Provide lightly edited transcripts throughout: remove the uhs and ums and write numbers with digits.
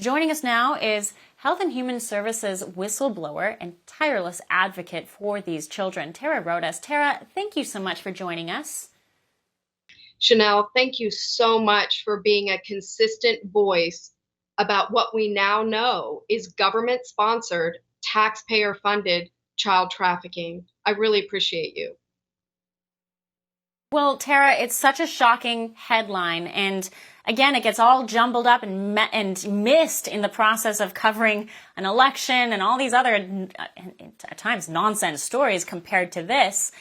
Joining us now is Health and Human Services whistleblower and tireless advocate for these children, Tara Rodas. Tara, thank you so much for joining us. Chanel, thank you so much for being a consistent voice about what we now know is government-sponsored, taxpayer-funded child trafficking. I really appreciate you. Well, Tara, it's such a shocking headline, and again, it gets all jumbled up and missed in the process of covering an election and all these other, at times, nonsense stories compared to this.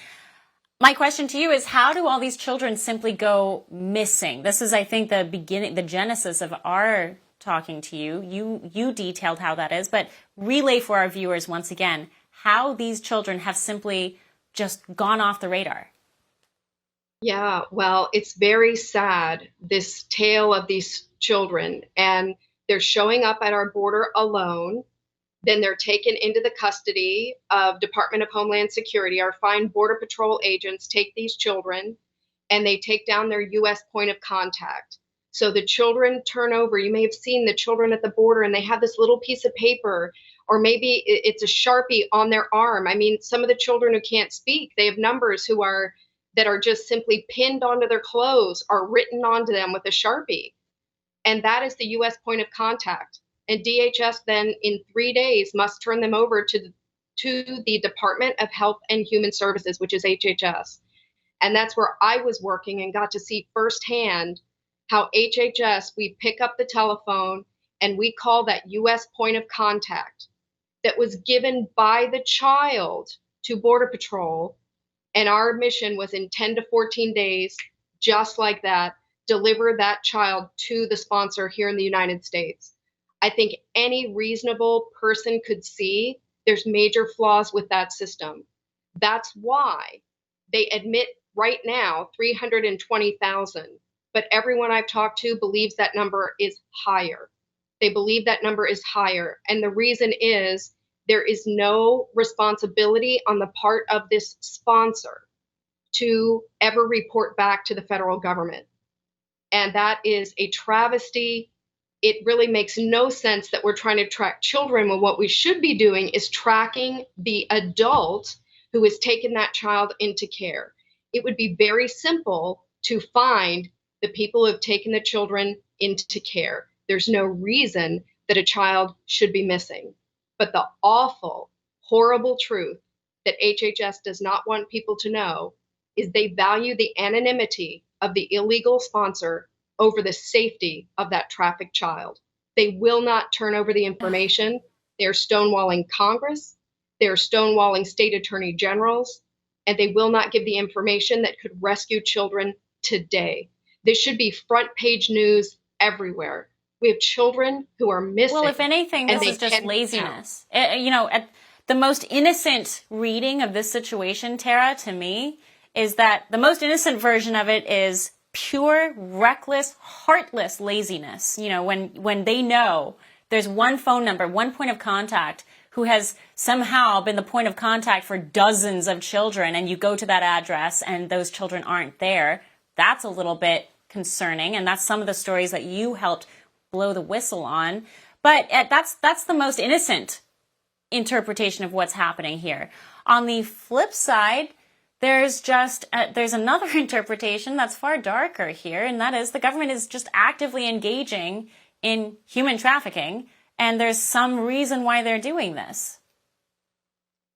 My question to you is, how do all these children simply go missing? This is, I think, the beginning, the genesis of our talking to you. You detailed how that is, but relay for our viewers once again how these children have simply just gone off the radar. Yeah, well, it's very sad, this tale of these children, and they're showing up at our border alone. Then they're taken into the custody of Department of Homeland Security. Our fine Border Patrol agents take these children and they take down their U.S. point of contact. So the children turn over. You may have seen the children at the border and they have this little piece of paper, or maybe it's a Sharpie on their arm. I mean, some of the children who can't speak, they have numbers that are just simply pinned onto their clothes or written onto them with a Sharpie. And that is the U.S. point of contact. And DHS then in 3 days must turn them over to the Department of Health and Human Services, which is HHS. And that's where I was working and got to see firsthand how HHS, we pick up the telephone and we call that U.S. point of contact that was given by the child to Border Patrol. And our mission was in 10 to 14 days, just like that, deliver that child to the sponsor here in the United States. I think any reasonable person could see there's major flaws with that system. That's why they admit right now 320,000, but everyone I've talked to believes that number is higher. They believe that number is higher. And the reason is there is no responsibility on the part of this sponsor to ever report back to the federal government. And that is a travesty. It really makes no sense that we're trying to track children when what we should be doing is tracking the adult who has taken that child into care. It would be very simple to find the people who have taken the children into care. There's no reason that a child should be missing. But the awful, horrible truth that HHS does not want people to know is they value the anonymity of the illegal sponsor over the safety of that trafficked child. They will not turn over the information. They're stonewalling Congress, they're stonewalling state attorney generals, and they will not give the information that could rescue children today. This should be front page news everywhere. We have children who are missing. Well, if anything, this is just laziness. The most innocent reading of this situation, Tara, to me, is that the most innocent version of it is pure, reckless, heartless laziness. You know, when they know there's one phone number, one point of contact who has somehow been the point of contact for dozens of children, and you go to that address and those children aren't there, that's a little bit concerning. And that's some of the stories that you helped blow the whistle on. But that's the most innocent interpretation of what's happening here. On the flip side, there's another interpretation that's far darker here, and that is the government is just actively engaging in human trafficking, and there's some reason why they're doing this.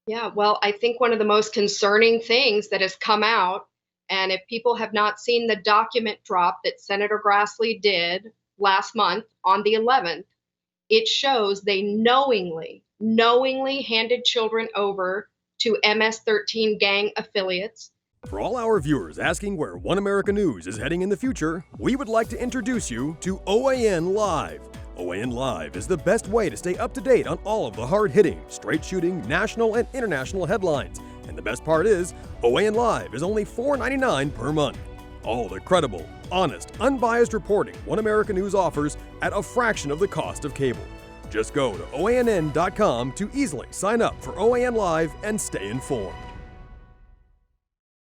Yeah, well, I think one of the most concerning things that has come out, and if people have not seen the document drop that Senator Grassley did last month on the 11th, it shows they knowingly handed children over to MS-13 gang affiliates. For all our viewers asking where One America News is heading in the future, we would like to introduce you to OAN Live. OAN Live is the best way to stay up to date on all of the hard-hitting, straight-shooting, national and international headlines. And the best part is, OAN Live is only $4.99 per month. All the credible, honest, unbiased reporting One America News offers at a fraction of the cost of cable. Just go to OANN.com to easily sign up for OAN Live and stay informed.